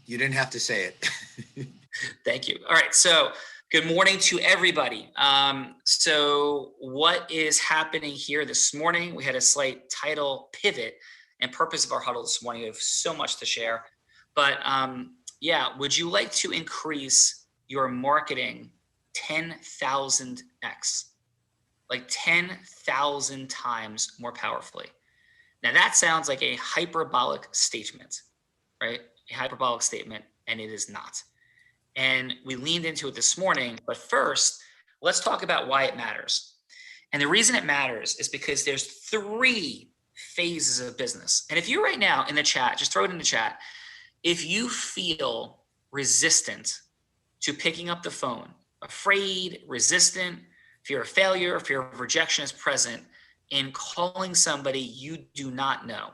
You didn't have to say it. Thank you. All right. So good morning to everybody. So what is happening here this morning? We had a slight title pivot and purpose of our huddle this morning. We have so much to share. But yeah, would you like to increase your marketing 10,000x? Like 10,000 times more powerfully. Now that sounds like a hyperbolic statement, right? A hyperbolic statement, and it is not. And we leaned into it this morning, but first, let's talk about why it matters. And the reason it matters is because there's 3 phases of business. And if you right now in the chat, just throw it in the chat, if you feel resistant to picking up the phone, afraid, resistant, fear of failure, fear of rejection is present in calling somebody you do not know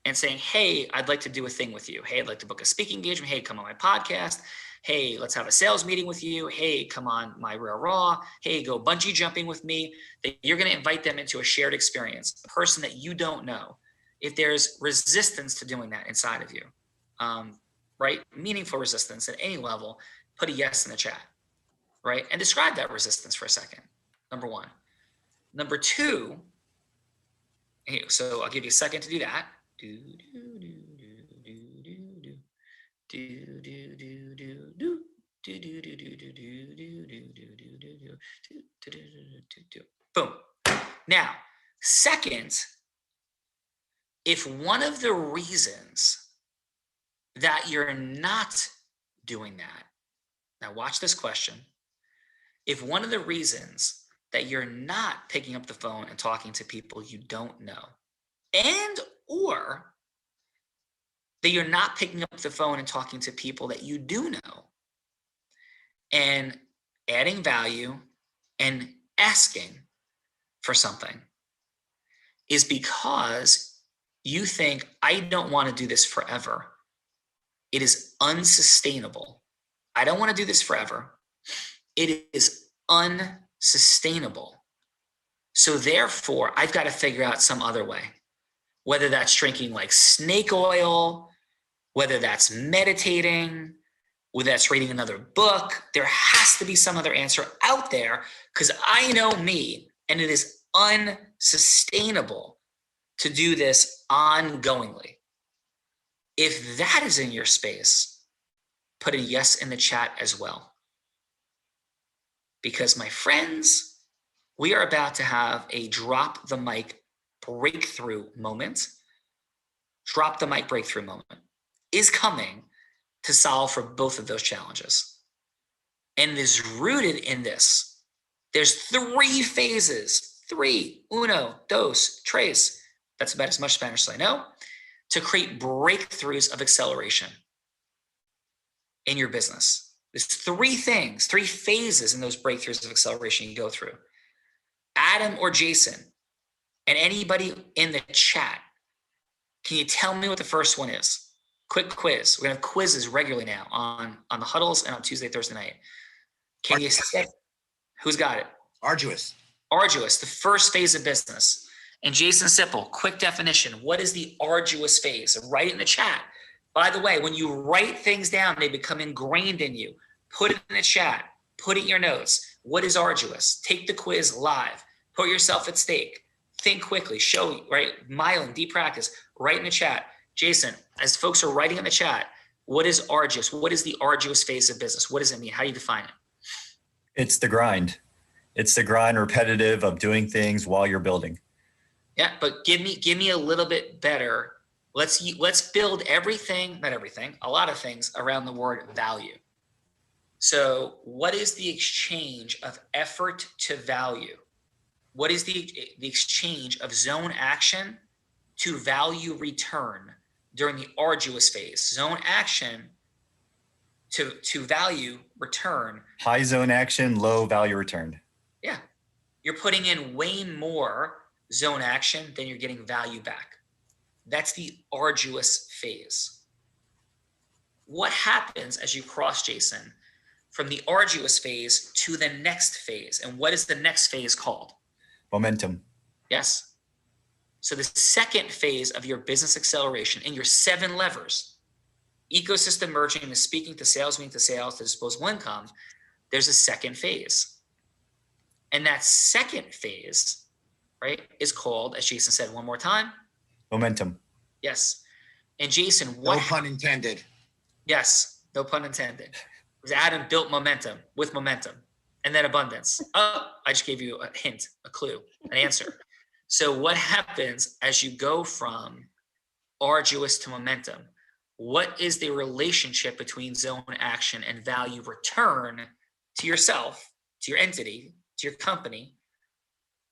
and saying, hey, I'd like to do a thing with you. Hey, I'd like to book a speaking engagement. Hey, come on my podcast. Hey, let's have a sales meeting with you. Hey, come on my Real Raw. Hey, go bungee jumping with me. That you're going to invite them into a shared experience, a person that you don't know. If there's resistance to doing that inside of you, right? Meaningful resistance at any level, put a yes in the chat, right? And describe that resistance for a second. Number 1. Number 2, so I'll give you a second to do that. Boom. Now, second, if one of the reasons that you're not doing that, now watch this question. If one of the reasons that you're not picking up the phone and talking to people you don't know, and or that you're not picking up the phone and talking to people that you do know and adding value and asking for something, is because you think, I don't want to do this forever. It is unsustainable. I don't want to do this forever. It is unsustainable. So therefore, I've got to figure out some other way, whether that's drinking like snake oil, whether that's meditating, whether that's reading another book. There has to be some other answer out there, because I know me, and it is unsustainable to do this ongoingly. If that is in your space, put a yes in the chat as well. Because my friends, we are about to have a drop the mic breakthrough moment. Drop the mic breakthrough moment is coming to solve for both of those challenges. And it is rooted in this. There's 3 phases, 3, uno, dos, tres. That's about as much Spanish as I know, to create breakthroughs of acceleration in your business. There's 3 things, 3 phases in those breakthroughs of acceleration you go through. Adam or Jason, and anybody in the chat, can you tell me what the first one is? Quick quiz. We're gonna have quizzes regularly now on the huddles and on Tuesday, Thursday night. Can you say, who's got it? Arduous. Arduous, the first phase of business. And Jason Sipple, quick definition. What is the arduous phase? Write it in the chat. By the way, when you write things down, they become ingrained in you. Put it in the chat. Put it in your notes. What is arduous? Take the quiz live. Put yourself at stake. Think quickly. Show, right? Myelin, deep practice. Write in the chat. Jason, as folks are writing in the chat, what is arduous? What is the arduous phase of business? What does it mean? How do you define it? It's the grind. It's the grind, repetitive of doing things while you're building. Yeah, but give me a little bit better. Let's build everything, not everything, a lot of things around the word value. So what is the exchange of effort to value? What is the exchange of zone action to value return during the arduous phase? Zone action to value return. High zone action, low value return. Yeah. You're putting in way more zone action than you're getting value back. That's the arduous phase. What happens as you cross, Jason, from the arduous phase to the next phase? And what is the next phase called? Momentum. Yes. So the second phase of your business acceleration in your 7 levers, ecosystem merging, the speaking to sales, meaning to sales, to disposable income, there's a second phase. And that second phase, right, is called, as Jason said one more time. Momentum. Yes. And Jason, No pun intended. Yes, no pun intended. Because Adam built momentum with momentum and then abundance. Oh, I just gave you a hint, a clue, an answer. So what happens as you go from arduous to momentum? What is the relationship between zone action and value return to yourself, to your entity, to your company?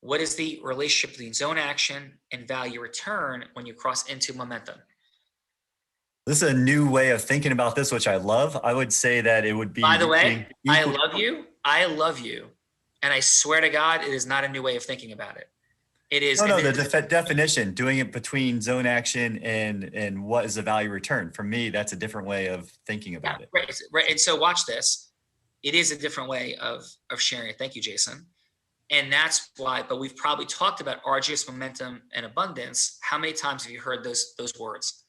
What is the relationship between zone action and value return when you cross into momentum? This is a new way of thinking about this, which I love. I would say that it would be. By the way, I love you. I love you. And I swear to God, it is not a new way of thinking about it. It is. No, the definition, doing it between zone action and what is the value return. For me, that's a different way of thinking about it. Right. And so watch this. It is a different way of sharing it. Thank you, Jason. And that's why, but we've probably talked about arduous, momentum, and abundance. How many times have you heard those words?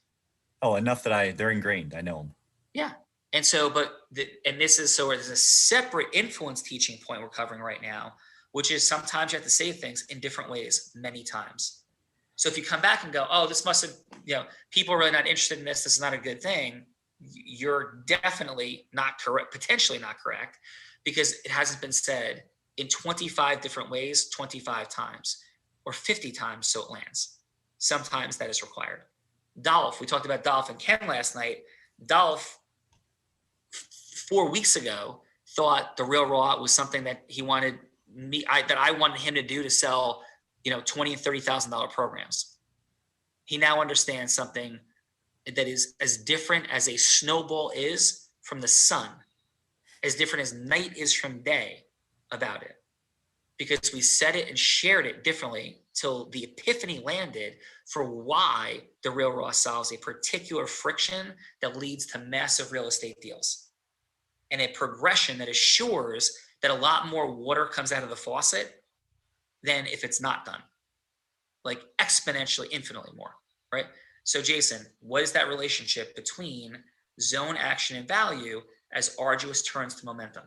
Oh, enough that they're ingrained. I know them. Yeah. And so, there's a separate influence teaching point we're covering right now, which is sometimes you have to say things in different ways many times. So if you come back and go, oh, this must have, people are really not interested in this. This is not a good thing. You're definitely not correct, potentially not correct, because it hasn't been said in 25 different ways, 25 times or 50 times. So it lands. Sometimes that is required. Dolph, we talked about Dolph and Ken last night. Dolph 4 weeks ago thought the Real Raw was something that he wanted that I wanted him to do to sell, $20,000 and $30,000 programs. He now understands something that is as different as a snowball is from the sun, as different as night is from day about it, because we said it and shared it differently till the epiphany landed for why the Real Raw solves a particular friction that leads to massive real estate deals and a progression that assures that a lot more water comes out of the faucet than if it's not done, like exponentially, infinitely more, right? So Jason, what is that relationship between zone action and value as arduous turns to momentum?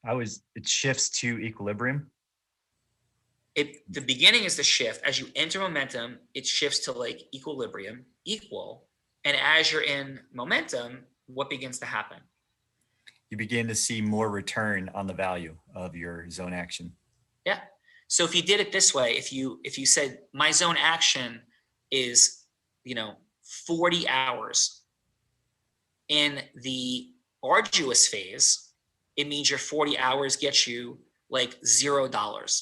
It shifts to equilibrium. The beginning is the shift. As you enter momentum, it shifts to like equilibrium, equal. And as you're in momentum, what begins to happen? You begin to see more return on the value of your zone action. Yeah. So if you did it this way, if you said my zone action is, 40 hours in the arduous phase, it means your 40 hours gets you like $0.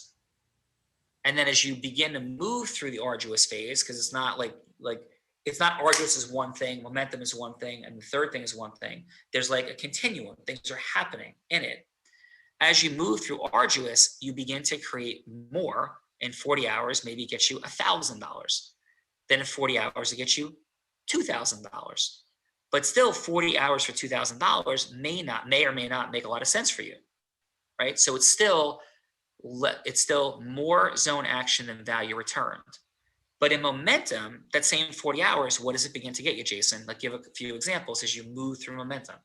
And then as you begin to move through the arduous phase, because it's not like it's not arduous is one thing, momentum is one thing, and the third thing is one thing. There's like a continuum. Things are happening in it. As you move through arduous, you begin to create more. In 40 hours, maybe it gets you $1,000. Then in 40 hours, it gets you $2,000. But still, 40 hours for $2,000 may or may not make a lot of sense for you, right? So it's still more zone action than value returned. But in momentum, that same 40 hours, what does it begin to get you, Jason? Like, give a few examples as you move through momentum.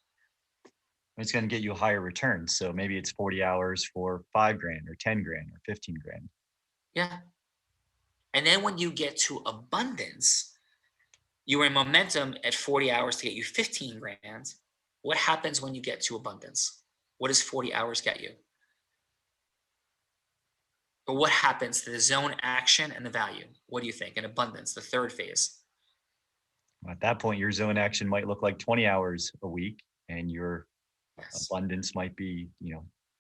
It's going to get you a higher return. So maybe it's 40 hours for $5,000 or $10,000 or $15,000. Yeah. And then when you get to abundance, you were in momentum at 40 hours to get you 15 grand. What happens when you get to abundance? What does 40 hours get you? Or what happens to the zone action and the value? What do you think? In abundance, the third phase. At that point, your zone action might look like 20 hours a week, and your abundance might be,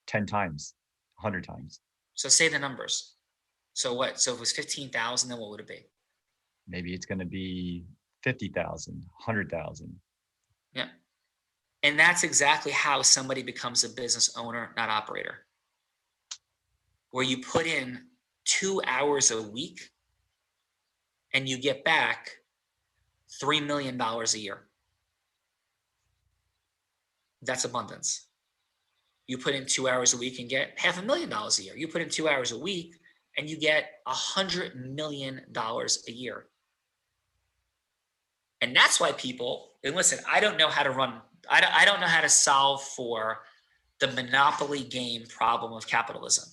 10 times, 100 times. So say the numbers. So what? So if it was 15,000, then what would it be? Maybe it's going to be 50,000, 100,000. Yeah. And that's exactly how somebody becomes a business owner, not operator. Where you put in 2 hours a week and you get back $3 million a year. That's abundance. You put in 2 hours a week and get $500,000 a year. You put in 2 hours a week and you get $100 million a year. And that's why people, And listen, I don't know how to run, I don't know how to solve for the monopoly game problem of capitalism,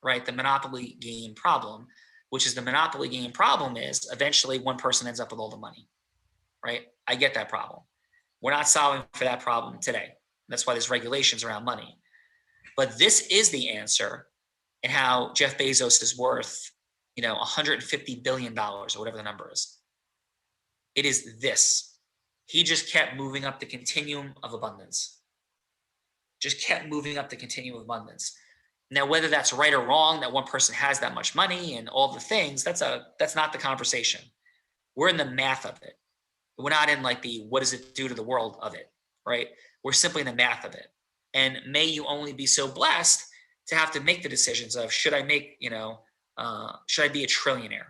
right? The monopoly game problem, which is the monopoly game problem is eventually one person ends up with all the money, right? I get that problem. We're not solving for that problem today. That's why there's regulations around money. But this is the answer in how Jeff Bezos is worth, $150 billion or whatever the number is. It is this. He just kept moving up the continuum of abundance. Just kept moving up the continuum of abundance. Now, whether that's right or wrong, that one person has that much money and all the things, that's not the conversation. We're in the math of it. We're not in like the what does it do to the world of it, right? We're simply in the math of it. And may you only be so blessed to have to make the decisions of should I make, should I be a trillionaire?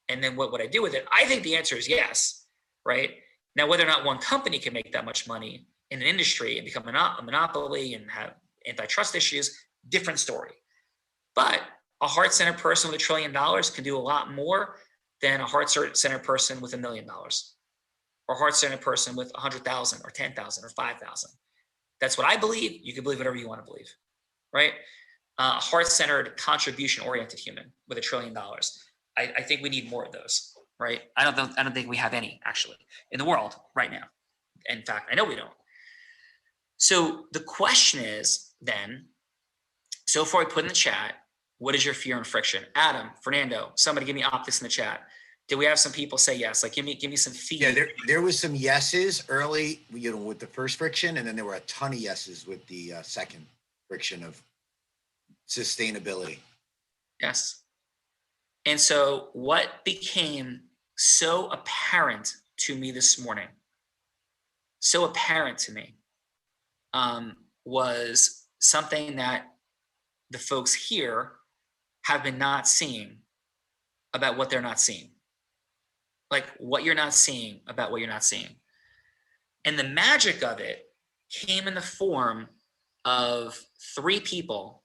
And then what would I do with it? I think the answer is yes, right? Now, whether or not one company can make that much money in an industry and become a monopoly and have antitrust issues, different story. But a heart-centered person with $1 trillion can do a lot more than a heart-centered person with $1 million, or a heart-centered person with 100,000 or 10,000 or 5,000. That's what I believe. You can believe whatever you want to believe, right? Heart-centered, contribution-oriented human with $1 trillion. I think we need more of those, right? I don't think we have any actually in the world right now. In fact, I know we don't. So the question is then, so far we put in the chat, what is your fear and friction? Adam, Fernando, somebody give me optics in the chat. Did we have some people say yes? Like give me some feedback. Yeah, there was some yeses early, with the first friction, and then there were a ton of yeses with the second friction of sustainability. Yes. And so what became so apparent to me this morning, so apparent to me, was something that the folks here have been not seeing about what they're not seeing. Like what you're not seeing about what you're not seeing. And the magic of it came in the form of 3 people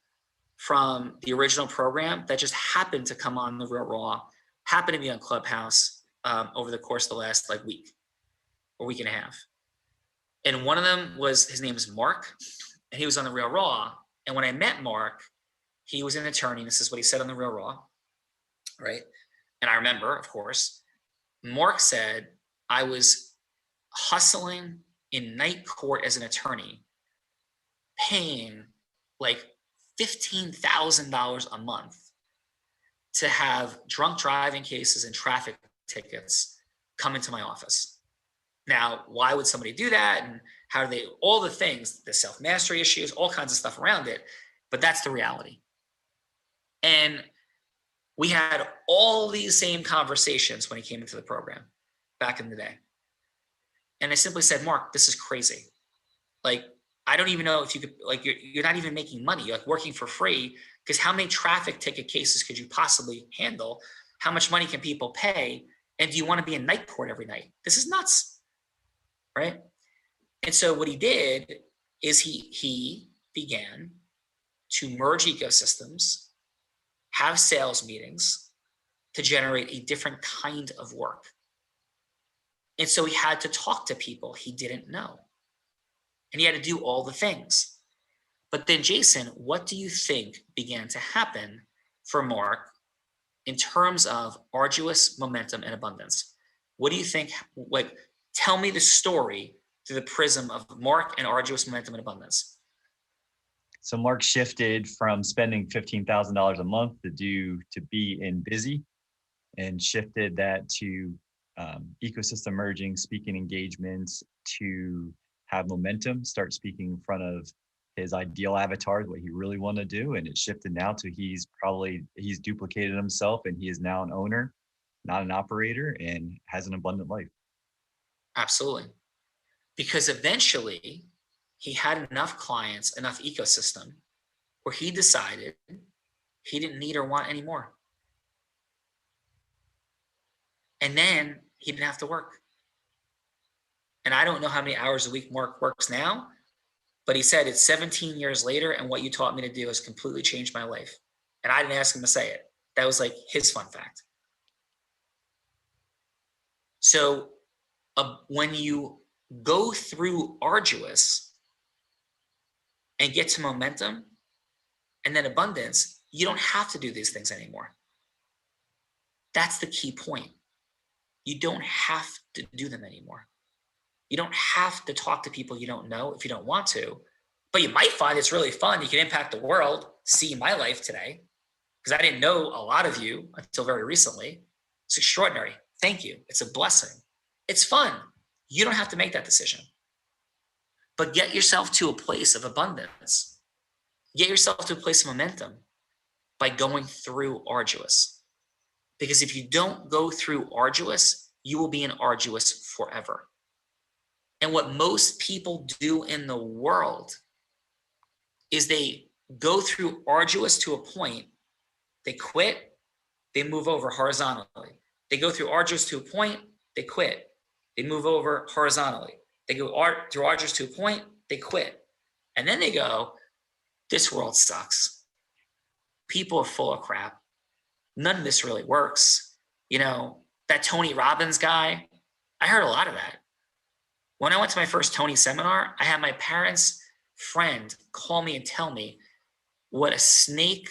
from the original program that just happened to come on the Real Raw, happened to be on Clubhouse over the course of the last week or week and a half. And one of them his name is Mark, and he was on the Real Raw. And when I met Mark, he was an attorney. This is what he said on the Real Raw, right? And I remember, of course, Mark said, I was hustling in night court as an attorney, paying like $15,000 a month to have drunk driving cases and traffic tickets come into my office. Now, why would somebody do that? And how do they, all the things, the self-mastery issues, all kinds of stuff around it. But that's the reality. And we had all these same conversations when he came into the program back in the day. And I simply said, Mark, this is crazy. Like, I don't even know if you could, like, you're not even making money. You're like working for free, because how many traffic ticket cases could you possibly handle? How much money can people pay? And do you want to be in night court every night? This is nuts, right? And so what he did is he began to merge ecosystems, have sales meetings to generate a different kind of work. And so he had to talk to people he didn't know. And he had to do all the things. But then, Jason, what do you think began to happen for Mark in terms of arduous momentum and abundance? What do you think? Like, tell me the story through the prism of Mark and arduous momentum and abundance. So Mark shifted from spending $15,000 a month to be in busy, and shifted that to ecosystem merging, speaking engagements, to have momentum, start speaking in front of his ideal avatar, what he really want to do. And it shifted now to he's duplicated himself, and he is now an owner, not an operator, and has an abundant life. Absolutely. Because eventually he had enough clients, enough ecosystem, where he decided he didn't need or want any more. And then he didn't have to work. And I don't know how many hours a week Mark works now, but he said it's 17 years later, and what you taught me to do has completely changed my life. And I didn't ask him to say it. That was like his fun fact. So when you go through arduous and get to momentum and then abundance, you don't have to do these things anymore. That's the key point. You don't have to do them anymore. You don't have to talk to people you don't know if you don't want to, but you might find it's really fun. You can impact the world. See my life today, because I didn't know a lot of you until very recently. It's extraordinary. Thank you. It's a blessing. It's fun. You don't have to make that decision, but get yourself to a place of abundance. Get yourself to a place of momentum by going through arduous. Because if you don't go through arduous, you will be in arduous forever. And what most people do in the world is they go through arduous to a point, they quit, they move over horizontally. They go through arduous to a point, they quit, they move over horizontally. They go through arduous to a point, they quit. And then they go, this world sucks. People are full of crap. None of this really works. You know, that Tony Robbins guy, I heard a lot of that. When I went to my first Tony seminar, I had my parents' friend call me and tell me what a snake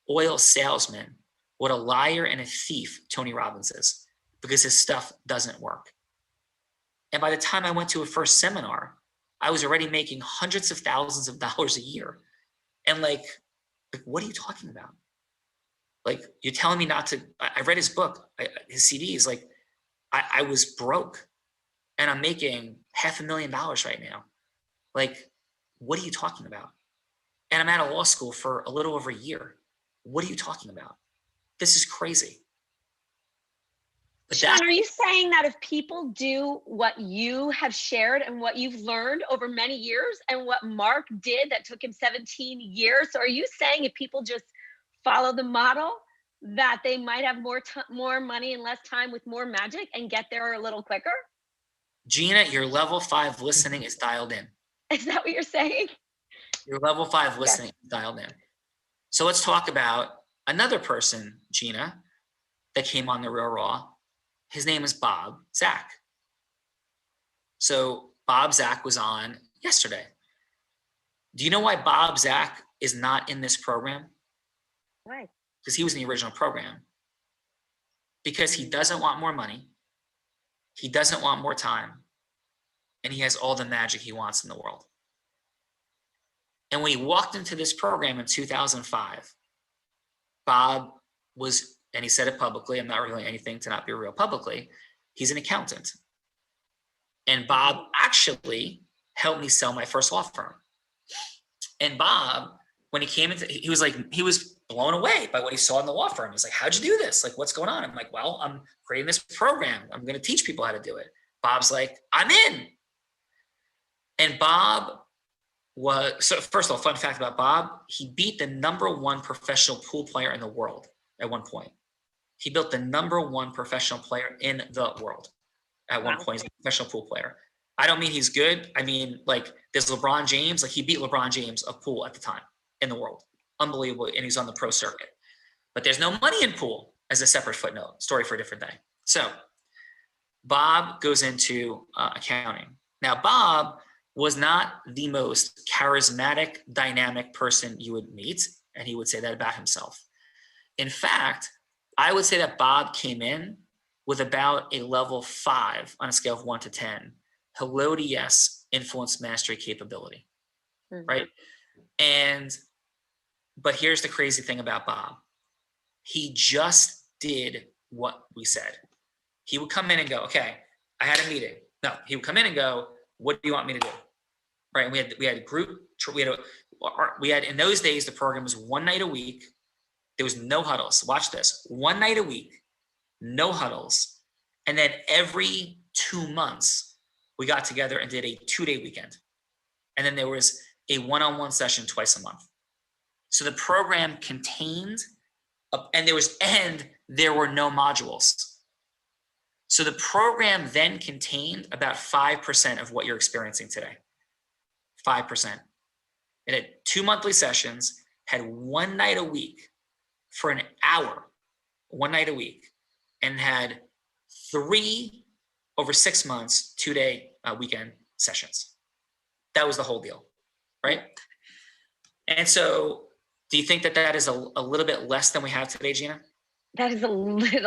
oil salesman, what a liar and a thief Tony Robbins is, because his stuff doesn't work. And by the time I went to a first seminar, I was already making hundreds of thousands of dollars a year. And like what are you talking about? Like, you're telling me not to, I read his book, his CDs, like I was broke and I'm making $500,000 right now. Like, what are you talking about? And I'm out of law school for a little over a year. What are you talking about? This is crazy. But Sean, are you saying that if people do what you have shared and what you've learned over many years and what Mark did that took him 17 years, so are you saying if people just follow the model that they might have more money and less time with more magic and get there a little quicker? Gina, your level 5 listening is dialed in. Is that what you're saying? Your level 5 listening is dialed in. So let's talk about another person, Gina, that came on the Real Raw. His name is Bob Zach. So Bob Zach was on yesterday. Do you know why Bob Zach is not in this program? Why? Because he was in the original program. Because he doesn't want more money. He doesn't want more time. And he has all the magic he wants in the world. And when he walked into this program in 2005, Bob was, and he said it publicly, I'm not revealing anything to not be real publicly, he's an accountant. And Bob actually helped me sell my first law firm. And Bob, when he came into, he was blown away by what he saw in the law firm. He's like, how'd you do this? Like, what's going on? I'm like, well, I'm creating this program. I'm going to teach people how to do it. Bob's like, I'm in. And Bob was, so first of all, fun fact about Bob, he beat the #1 professional pool player in the world at one point. He built the #1 professional player in the world at one point. He's a professional pool player. I don't mean he's good. I mean, like, there's LeBron James. Like, he beat LeBron James of pool at the time in the world. Unbelievable. And he's on the pro circuit. But there's no money in pool, as a separate footnote. Story for a different day. So Bob goes into accounting. Now, Bob was not the most charismatic, dynamic person you would meet, and he would say that about himself. In fact, I would say that Bob came in with about a level 5 on a scale of 1 to 10. Hello to yes, influence mastery capability, right? But here's the crazy thing about Bob. He just did what we said. He would come in and go, okay, I had a meeting. No, he would come in and go, what do you want me to do? Right. And we had a group. We had in those days, the program was 1 night a week. There was no huddles. Watch this. 1 night a week, no huddles. And then every 2 months, we got together and did a 2-day weekend. And then there was a one-on-one session twice a month. So the program contained, and there were no modules. So the program then contained about 5% of what you're experiencing today. 5%. It had 2 monthly sessions, had 1 night a week for an hour, 1 night a week, and had 3 over 6 months, 2-day weekend sessions. That was the whole deal, right? And so do you think that that is a little bit less than we have today, Gina? That is a lot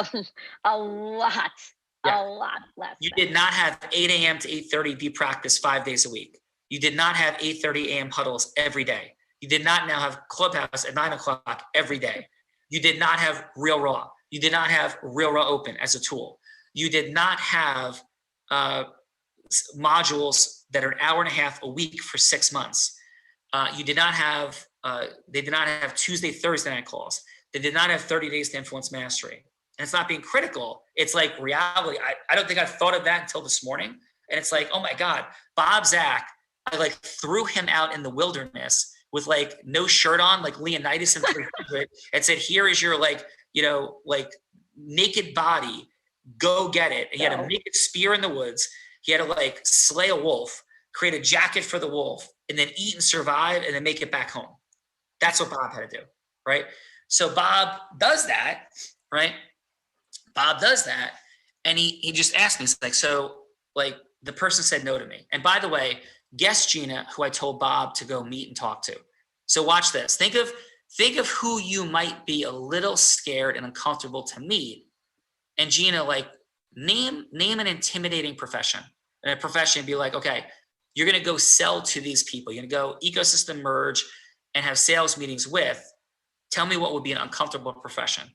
less. You did not have 8 a.m. to 8:30 be practice 5 days a week. You did not have 8:30 a.m. huddles every day. You did not now have Clubhouse at 9 o'clock every day. You did not have Real Raw. You did not have Real Raw Open as a tool. You did not have modules that are an hour and a half a week for 6 months. You did not have, they did not have Tuesday, Thursday night calls. They did not have 30 days to influence mastery. And it's not being critical. It's like reality. I don't think I've thought of that until this morning. And it's like, oh my God, Bob Zach, I like threw him out in the wilderness with like no shirt on, like Leonidas in 300, and said, here is your like, you know, like naked body, go get it. And he had a naked spear in the woods. He had to like slay a wolf, create a jacket for the wolf, and then eat and survive and then make it back home. That's what Bob had to do, right? So Bob does that, right? Bob does that. And he just asked me, it's like, so like the person said no to me. And by the way, guess Gina, who I told Bob to go meet and talk to. So watch this. Think of who you might be a little scared and uncomfortable to meet. And Gina, like name an intimidating profession. And a profession be like, okay, you're going to go sell to these people. You're going to go ecosystem merge and have sales meetings with. Tell me what would be an uncomfortable profession.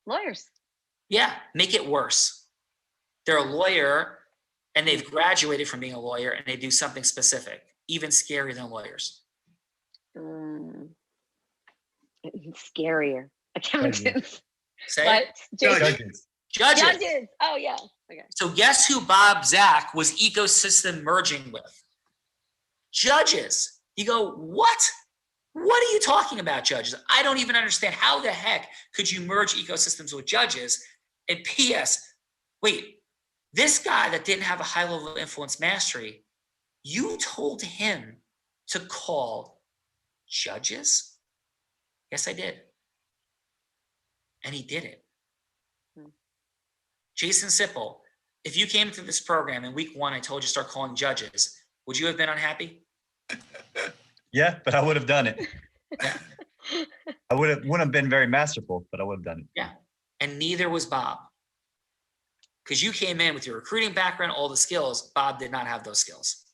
Lawyers. Yeah, make it worse. They're a lawyer and they've graduated from being a lawyer and they do something specific, even scarier than lawyers. Scarier. Accountants. Say But Judges. Judges. Oh yeah. Okay. So guess who Bob Zach was ecosystem merging with? Judges. You go, what? What are you talking about, judges? I don't even understand. How the heck could you merge ecosystems with judges? And P.S., wait, this guy that didn't have a high level of influence mastery, you told him to call judges? Yes, I did. And he did it. Jason Sipple, if you came into this program in week 1, I told you to start calling judges, would you have been unhappy? Yeah, but I would have done it. Yeah. I wouldn't have been very masterful, but I would have done it. Yeah. And neither was Bob. Because you came in with your recruiting background, all the skills. Bob did not have those skills.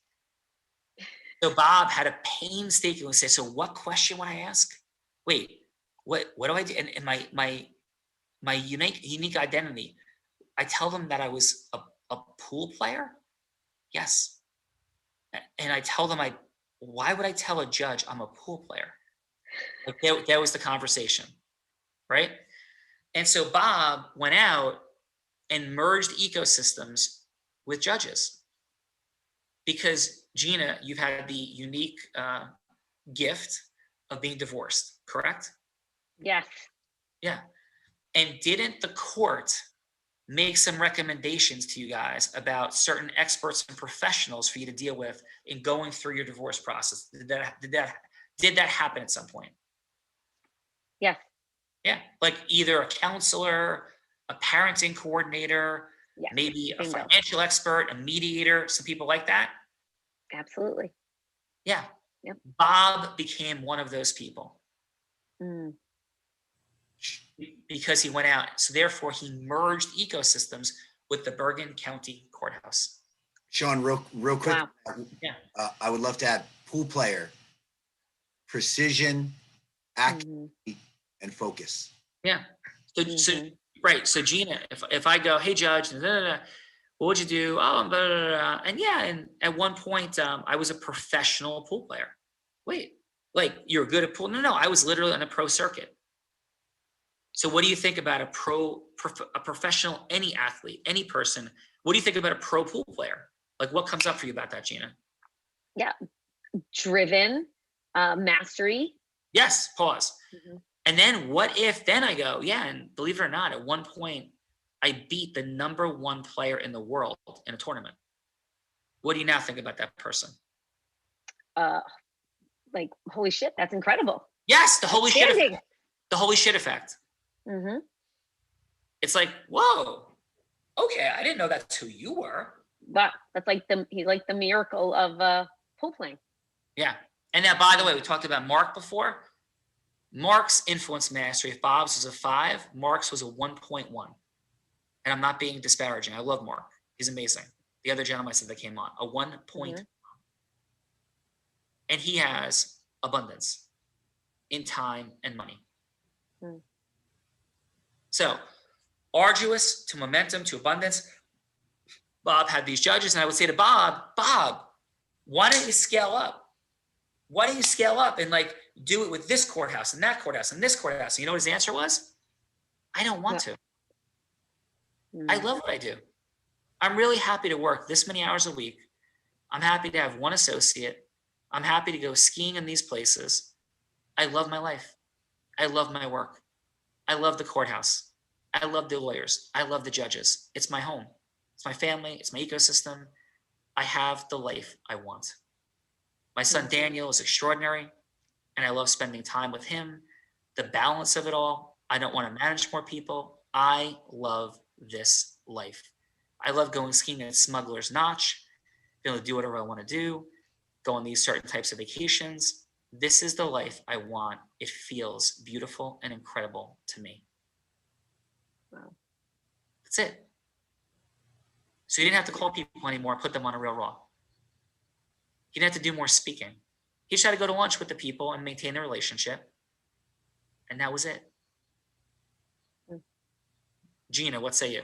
So Bob had to painstakingly say, so what question would I ask? Wait, what do I do? And my unique identity. I tell them that I was a pool player. Yes. And I tell them why would I tell a judge I'm a pool player? Like that was the conversation, right? And so Bob went out and merged ecosystems with judges. Because Gina, you've had the unique gift of being divorced, correct? Yes. Yeah. And didn't the court make some recommendations to you guys about certain experts and professionals for you to deal with in going through your divorce process? Did that happen at some point? Yes. Yeah, like either a counselor, a parenting coordinator, Yes. maybe a Bingo. financial expert, a mediator, some people like that. Absolutely. Yeah. Yep. Bob became one of those people because he went out. So therefore, he merged ecosystems with the Bergen County Courthouse. Sean, real quick. Wow. Yeah. I would love to add pool player, precision, accuracy, and focus. Yeah. So right. So Gina, if I go, hey judge, what would you do? Oh, blah, blah, blah. And yeah, and at one point, I was a professional pool player. Wait, like you're good at pool? No, I was literally on the pro circuit. So what do you think about a professional, any athlete, any person? What do you think about a pro pool player? Like what comes up for you about that, Gina? Yeah. Driven, mastery. Yes, pause. And then what if, then I go, yeah, and believe it or not, at one point, I beat the #1 player in the world in a tournament. What do you now think about that person? Like, holy shit, that's incredible. Yes, the holy shit Outstanding. effect. The holy shit effect. It's like, whoa, okay, I didn't know that's who you were. But that's like he's like the miracle of pool playing. Yeah. And now, by the way, we talked about Mark before. Mark's influence mastery, if Bob's was a 5, Mark's was a 1.1. And I'm not being disparaging. I love Mark. He's amazing. The other gentleman I said that came on, a 1.1. And he has abundance in time and money. So, arduous to momentum to abundance. Bob had these judges, and I would say to Bob, why don't you scale up? Why don't you scale up and like do it with this courthouse and that courthouse and this courthouse? And you know what his answer was? I don't want to. I love what I do. I'm really happy to work this many hours a week. I'm happy to have one associate. I'm happy to go skiing in these places. I love my life. I love my work. I love the courthouse. I love the lawyers. I love the judges. It's my home. It's my family. It's my ecosystem. I have the life I want. My son Daniel is extraordinary, and I love spending time with him. The balance of it all. I don't want to manage more people. I love this life. I love going skiing at Smuggler's Notch, being able to do whatever I want to do, go on these certain types of vacations. This is the life I want. It feels beautiful and incredible to me. Wow. That's it. So you didn't have to call people anymore, put them on a real raw. He didn't have to do more speaking. He just had to go to lunch with the people and maintain the relationship. And that was it. Gina, what say you?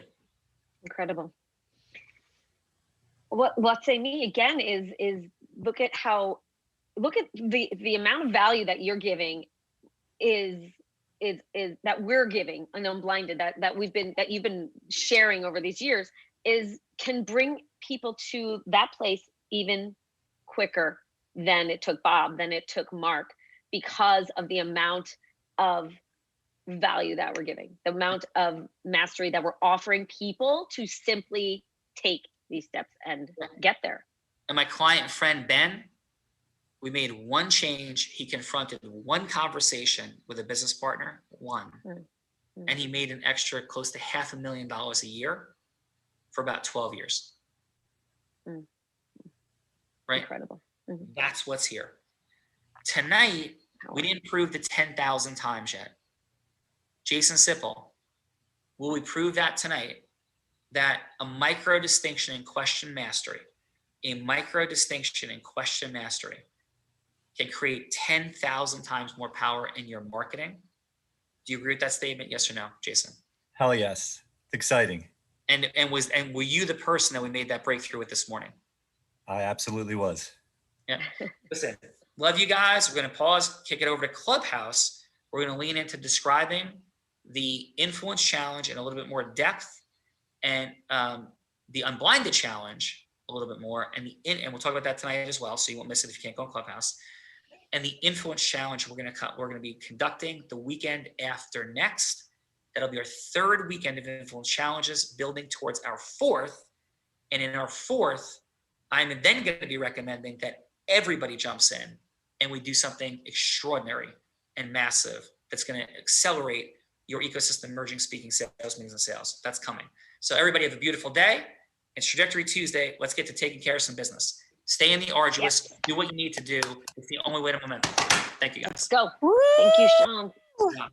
Incredible. What say me again is look at the amount of value that you're giving is that we're giving and unblinded that you've been sharing over these years can bring people to that place even quicker than it took Bob, than it took Mark, because of the amount of value that we're giving, the amount of mastery that we're offering people to simply take these steps and get there. And my client friend, Ben, we made one change. He confronted one conversation with a business partner, and he made an extra close to $500,000 a year for about 12 years. Right? Incredible. That's what's here. Tonight, we didn't prove the 10,000 times yet. Jason Sipple, will we prove that tonight? That a micro distinction in question mastery, can create 10,000 times more power in your marketing. Do you agree with that statement? Yes or no, Jason? Hell yes. It's exciting. And were you the person that we made that breakthrough with this morning? I absolutely was. Yeah. Listen, love you guys. We're going to pause, kick it over to Clubhouse. We're going to lean into describing the influence challenge in a little bit more depth, and the unblinded challenge a little bit more, and we'll talk about that tonight as well, so you won't miss it if you can't go on Clubhouse. And the influence challenge we're going to be conducting the weekend after next. That'll be our 3rd weekend of influence challenges, building towards our 4th. And in our 4th, I'm then going to be recommending that everybody jumps in and we do something extraordinary and massive that's going to accelerate your ecosystem merging, speaking, sales, meetings, and sales. That's coming. So everybody have a beautiful day. It's Trajectory Tuesday. Let's get to taking care of some business. Stay in the arduous. Yes. Do what you need to do. It's the only way to momentum. Thank you, guys. Let's go. Thank you, Sean. Yeah.